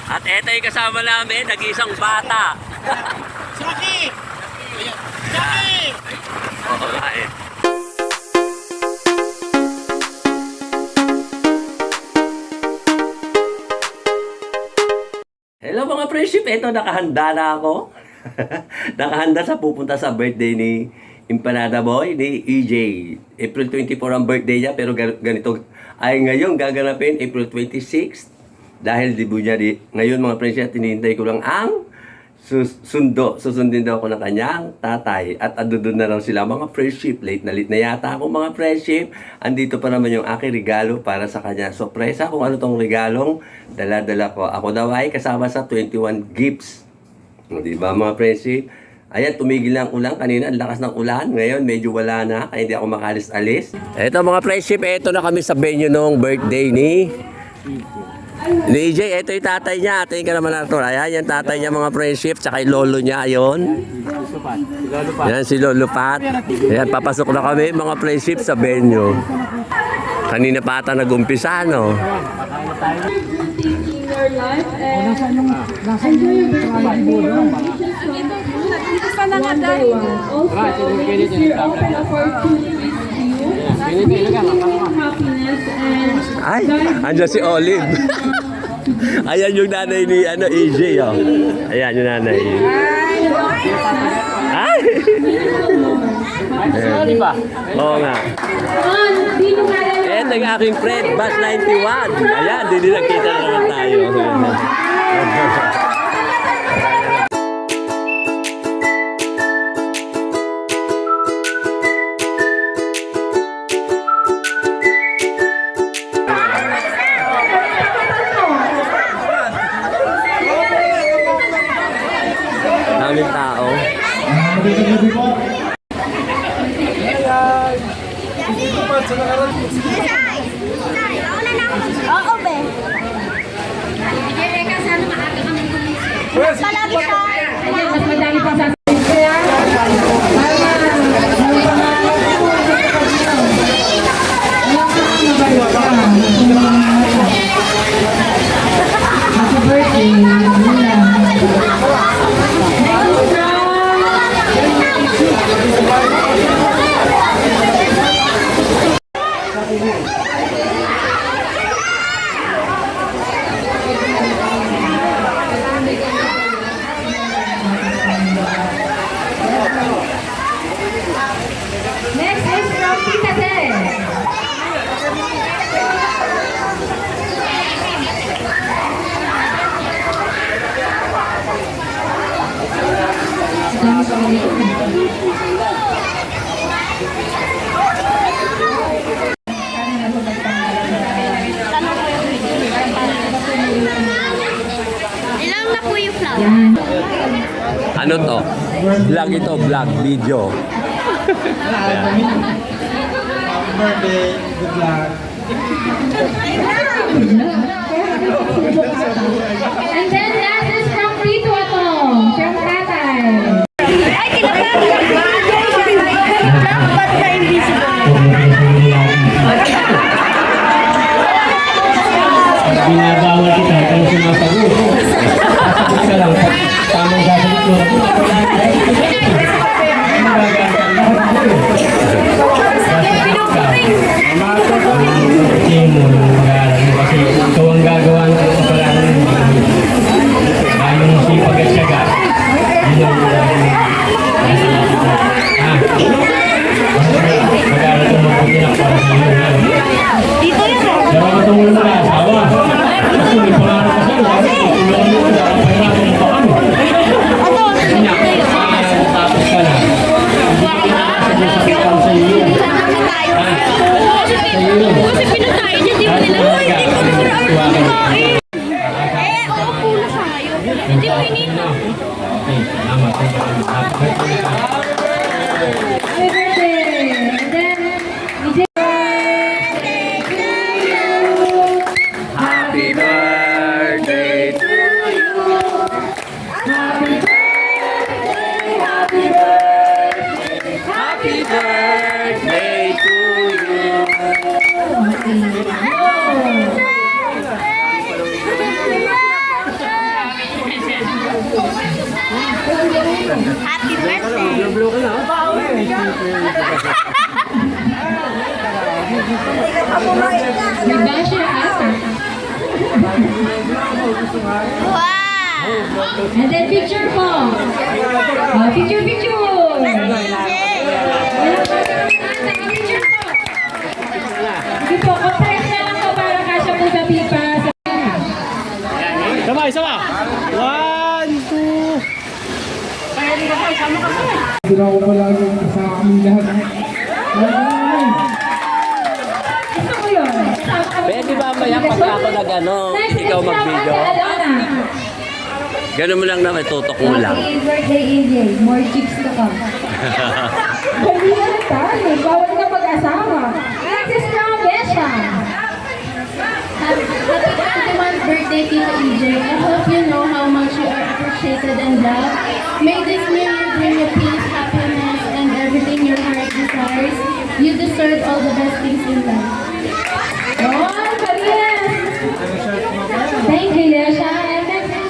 At eto yung kasama namin, nag-isang bata. Saki! Saki! Oo nga eh. Hello mga friendship, eto nakahanda na ako. Nakahanda sa pupunta sa birthday ni Empanada Boy, ni EJ. April 24 ang birthday niya, pero ganito ay ngayon gaganapin April 26. Dahil debut niya ngayon mga friendship, tinihintay ko lang ang susundin daw ako ng kanyang tatay. At andun na raw sila mga friendship. Late na yata ako mga friendship. Andito pa naman yung aking regalo para sa kanya. Sorpresa kung ano tong regalong dala-dala ko. Ako daw ay kasama sa 21 gifts. Diba mga friendship? Ayan, tumigil na ang ulan. Kanina, ang lakas ng ulan. Ngayon, medyo wala na. Kaya hindi ako makalis-alis. Eto mga friendship, eto na kami sa venue nung birthday ni EJ. Eto yung tatay niya. Tingin ka naman na ito. Ayan, yung tatay niya mga friendship. Tsaka yung lolo niya, ayun. Ayan, si Lolo Pat. Ayan, papasok na kami mga friendship sa venue. Kanina pa ata nag-umpisa, no? Your life and enjoy your birthday. Also, this is your open opportunity to you. Happiness and Ay, andyan si Olive. Ayan yung nanay ni EJ, oh. Ayan yung nanay. Ay! Oo nga. Eto yung aking friend, Bus 91. Ayan, hindi nagkita na naman tayo. Daming tao. Oo, be. Palagi ka. Mas madami pa sa next is from Tita Tess. Ilang na po yung flower? Ano to? Vlog ito, vlog, video. Birthday, good luck. And then last is from Tito Atong, from Tatay. Ay, kinakabahan. Ba't na invisible? Binabawal kita kung sumasagot. Sasagot ka lang. Tamang sasagot mo. Kasi mo, kasi ikaw ang gagawa ng opera. Wow! And then picture po. Picture, picture. Picture po. Sige po, compress na lang po para kasya po sa pipa. Sama. 1, 2. Sila ko pala yung kasama kami lahat. Gusto ko yun. Pwede ba maya pagka ako na gano'n, ikaw mag-video? Gano'n mo lang naman, tutok mo lang. Happy birthday, AJ. More chips to come. Hindi na tayo. Bawal ka mag-asawa. Next is from Besha. Happy 21st birthday, Tita EJ. I hope you know how much you are appreciated and loved. May this new year bring you peace, happiness, and everything your heart desires. You deserve all the best things in life. Oh, Marias. Thank you, Besha. And next is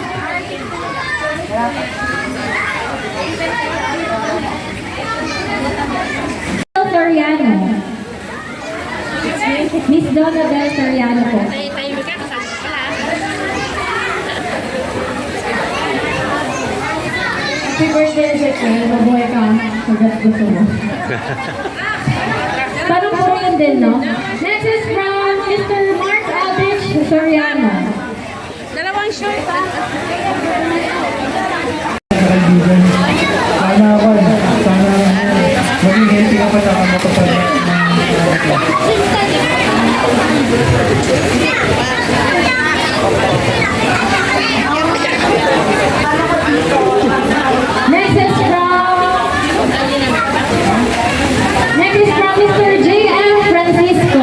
Soriano. Miss Donna Del Soriano po. Happy birthday, Ezekiel. Mabuhay ka. Hanggat gusto mo. Parang po yun din, no? Next is from Mr. Mark Aldrich Soriano. Dalawang short pa. Sana ako, sana maging healthy ka pa na makapag Next is from Mr. J.M. Francisco.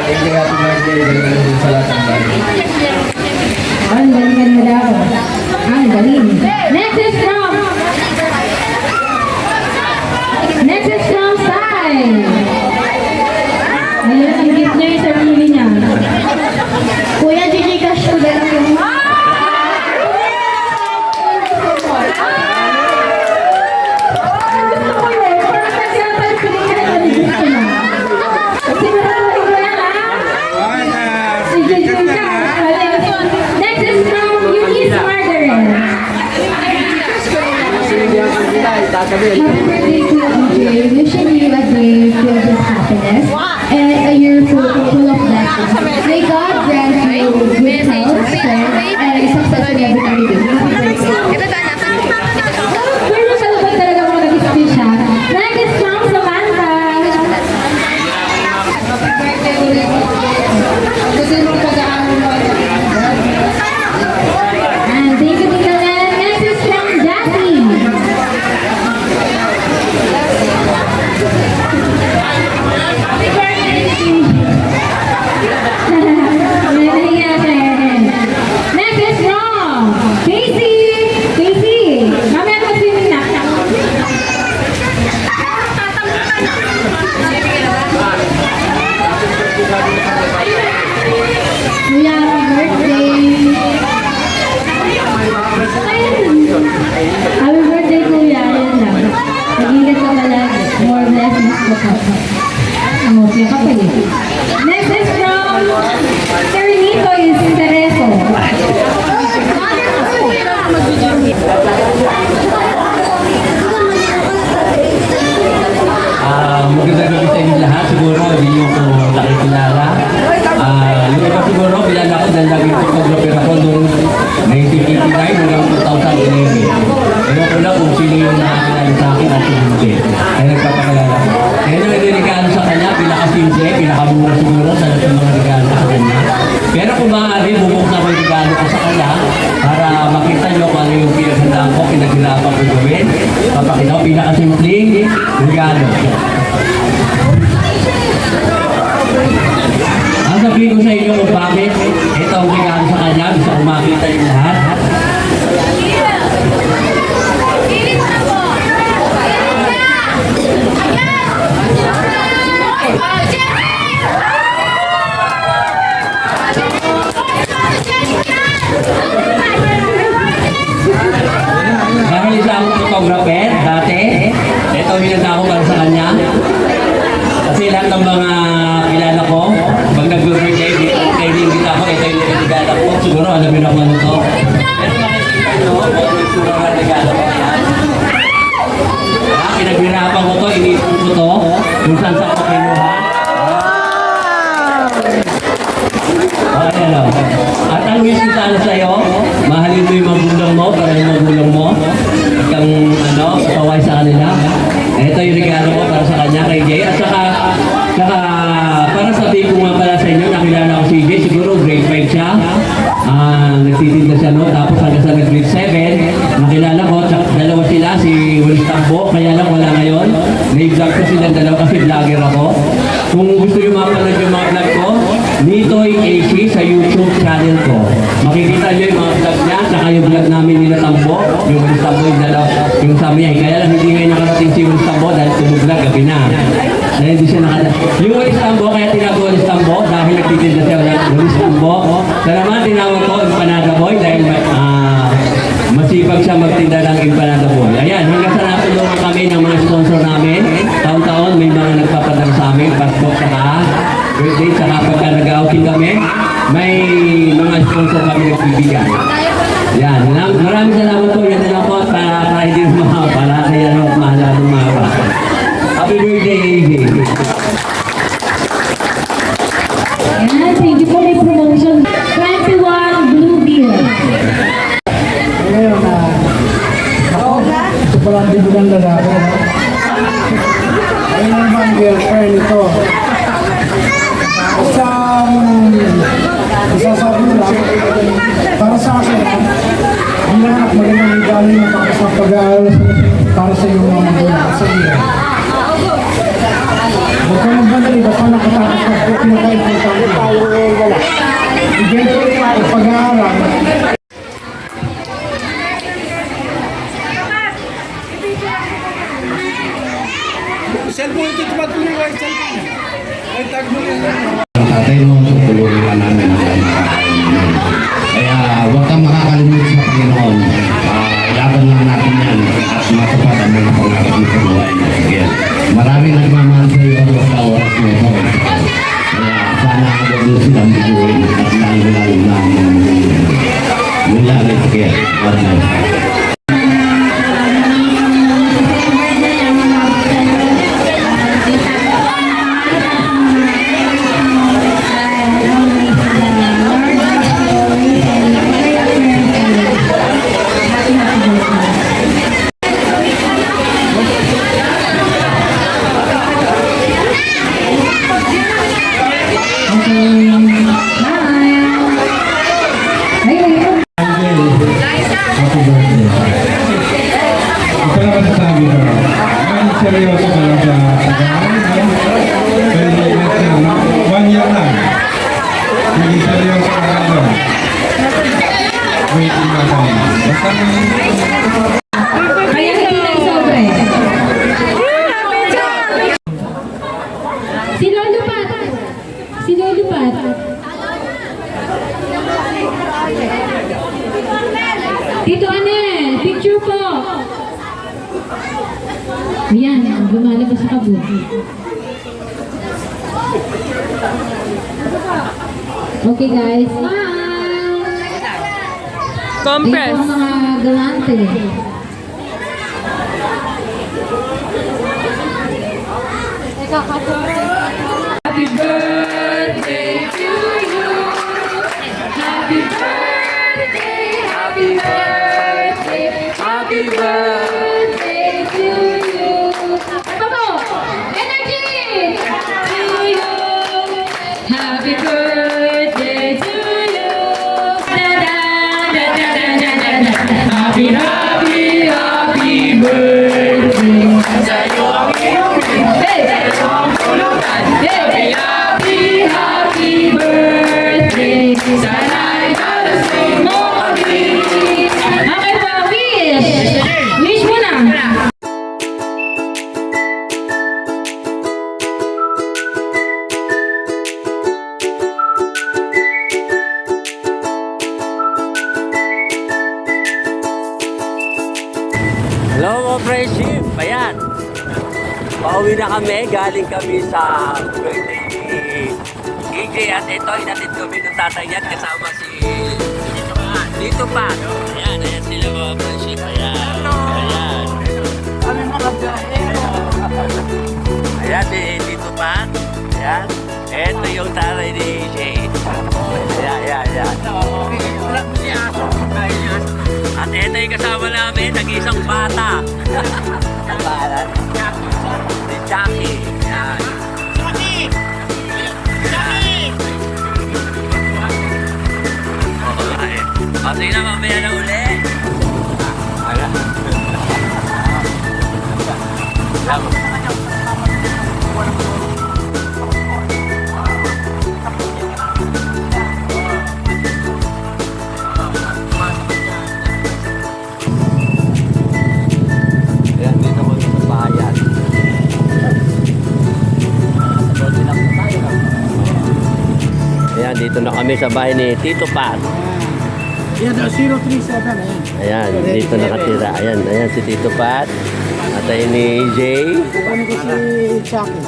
Hindi ka pinag-ibig sa lahat ng bagay. Ang galing mo daw. Ang galing. Next is from Sai. Ayun, ang gift niya yung sarili niya. Kuya, Gcash ko na lang yung... Gusto ko yun. Parang nagsasalpiling ka na gusto mo. Sigurado ko yan, ha? Sige, sige. Next is from Eunice Margaret. Happy birthday to EJ. Wishing you a day filled with happiness and a year full of blessings. May God grant you good health, strength, and success in everything you do. Happy birthday. Ito dapat. Pero salubad talaga mga nag-speech siya. Next is from Samantha. Happy birthday ulit. Gusto mo pag-aaral mo. And thank you, Tita Len. Next is from Jackie. Happy birthday, Nahiya siya. Next is from Casey. Casey. Mamaya mag-swimming na. Kuya, happy birthday. Happy birthday, Kuya. Ayan lang. Mag-ingat ka palagi. More blessings to come. Oh, kaya ka pa eh. Next is from Serenito is Tereso. Magandang gabi sa inyo lahat. Siguro hindi nyo ko nakikilala. Yung iba siguro, bilala ako dahil naging photographer ako noong 1989 hanggang 2011. Ewan ko lang kung sino yung nakakilala sa akin at hindi. Ay nagpapakalala ko. Kaya yung regalo sa kanya, pinakasimple, pinakamura siguro sa lahat ng mga regalo sa kanya. Pero kung maaari, bubuksan ko yung regalo ko sa kanya para makita nyo kung ano yung pinaghandaan ko, pinaghirapan ko gawin. Papakita ko pinakasimpleng regalo. Ang sabihin ko sa inyo kung bakit ito ang regalo sa kanya, gusto kong makita yung lahat. Dahil isa akong photographer dati, ito ang hinanda ko para sa kanya. Kasi lahat ng mga kilala ko, pag nag-birthday ano. At ang wish ko sana sa'yo, mahalin mo yung magulang mo para yung magulang mo. At kang kaway sa kanila. Ito yung regalo ko para sa kanya kay Jay. At saka para sabihin ko nga pala sa inyo, nakilala ko si Jay, siguro grade 5 siya. Nagtitinda siya no, tapos hanggang sa grade 7, nakilala ko, dalawa sila, si Willis Tambo, kaya lang wala ngayon. Nai-vlog ko silang dalawa kasi vlogger ako. Kung gusto nyo mapanood yung mga vlog ko, Nitoy AC sa YouTube channel ko. Makikita nyo yung mga vlog niya, saka yung vlog namin nila Tambo, yung Willis Tambo, yung dalawa, yung Samyay. Kaya lang hindi ngayon nakarating si Willis Tambo dahil tumuglag gabi na. Dahil hindi siya yung Willis Tambo, kaya tinawag Willis Tambo dahil nagtitinda siya Willis Tambo. Sa naman tinawag ko Empanada Boy dahil masipag siya magtinda ng Empanada Boy. Ayan, hanggang sa natulungan kami ng mga sponsor namin. Taon-taon may mga nagpapadang sa amin, Pasko, saka birthday, saka pagka nag-outing kami, may mga sponsor kami nagbibigay. Yan, maraming salamat po. Yan na po para hindi para kaya mahalang mahaba. Happy birthday, AJ. Ayan, thank you po, may promotion. 21 Blue Beer. Ngayon ito pala ang bibugan lalaki. Ayun naman girlfriend ito. Isasabi ko lang, para sa akin, ang lahat magandang galing na sa pag-aaral para sa iyong mga magulang. Sa iyo. Huwag ka magmadali, basta nakatapos ka po, pinaka-importante. Bigyan ko yung pag-aaral. Ang tatay mo, tutulungan ka namin ang makakain namin. Kaya huwag kang makakalimutan sa Panginoon. Laban lang natin yan at matupad ang mga pangarap mo sa buhay mo. Sige. Maraming nagmamahal sa iyo sa oras mo ito. Kaya sana huwag mo silang biguin at lalo-lalo na ang mga magulang. Yun lang, sige. God bless. Seryoso ka lang sa pag-aaral. Pero 1 year lang. Naging seryoso ka lang doon. Waiting na tayo. Basta Kaya hindi na isobre. Si Lolo Pat. Si Lolo Pat. Tito Anel, picture po. Ayan, lumalabas sa kabuti. Okay guys, smile! Compress. Ito ang mga galante. Happy birthday to you. Happy birthday, happy birthday, happy birthday to you. Pabo, energy! To you. Happy birthday to you. Da da da da da da da. Happy happy birthday. Sa'yo ang iyong birthday. Happy birthday. Sana'y dalasing mo kami. Okay pa, wish. Wish mo na. Hello, friendship. Ayan. Pauwi na kami. Galing kami sa birthday ni EJ at ito, inatid kami ng tatay yan kasama si Dito pa. Ayan, ayan sila mga friendship. Ayan. Ayan. Ayan, Dito pa. Ayan. Ito yung tatay ni EJ. Ayan, ayan. yung kasama namin, nag-isang bata. Ang pangalan? Si Jackie. Yan. Okay. O, sige na, mamaya na uli. Ala. Ayan, dito mo sa bayan. Ayan, dito na kami sa bahay ni Tito Pat. Yan, 037, ayan. Ayan, dito nakatira. Ayan, ayan si Tito Pat. At ayun ni Jay. Kukunin ko si Chucky.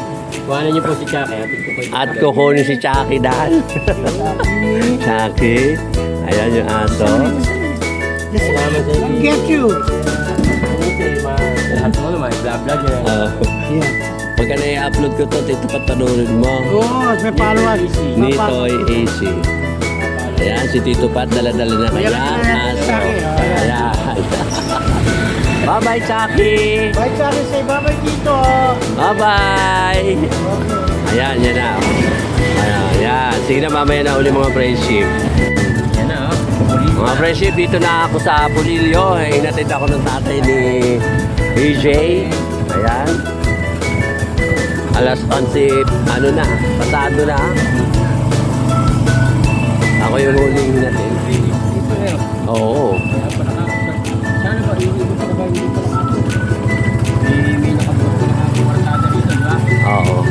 Kuhanan niyo po si Chucky. At kukunin si Chucky dahil. Chucky. Ayan yung aso. Salamat sa inyo. Get you! Lahat mo naman, vlog yun. Yeah. Pagka na-upload ko to, Tito Pat, panoorin mo. Oo, may followers. Nitoy AC. Ayan, si Tito Pat, dala-dala na kaya. Aso. Ayan. Bye-bye, Chucky. Bye, Chucky. Say bye-bye dito. Bye-bye. Ayan, yan na. Ayan, yan. Sige na, mamaya na uli mga friendship. Yan na, oh. Mga friendship, dito na ako sa Pulilio. Inatid ako ng tatay ni EJ. Ayan. Alas 11, ano na, pasado na. Ako yung huling natin. Oo. Sana ba, hindi ko pa ba hindi ko nakapos? May nakapos na nakapwartada dito, di ba? Oo.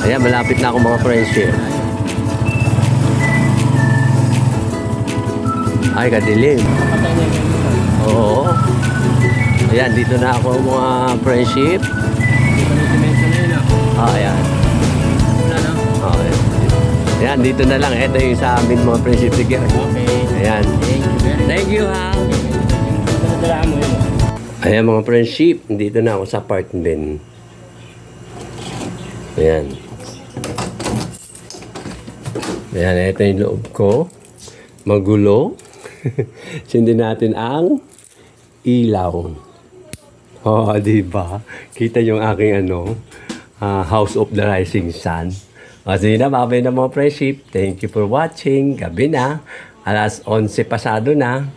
Ayan, malapit na ako mga friendship. Ay, kadilim. Patay na yung Oo. Ayan, dito na ako mga friendship. dimension na yun, oh. Ayan. Wala na. Okay. Ayan, dito na lang. Ito yung sa amin mga friendship. Sige. Okay. Ayan. Thank you very much. Thank you, ha. Dala mo yun. Ayan mga friendship. Dito na ako sa apartment. Ayan. Ayan, ito yung loob ko. Magulo. Sindi natin ang ilaw. Oh, di ba? Kita yung aking House of the Rising Sun. O, sige na, babay na mga friendship. Thank you for watching. Gabi na. Alas 11 pasado na.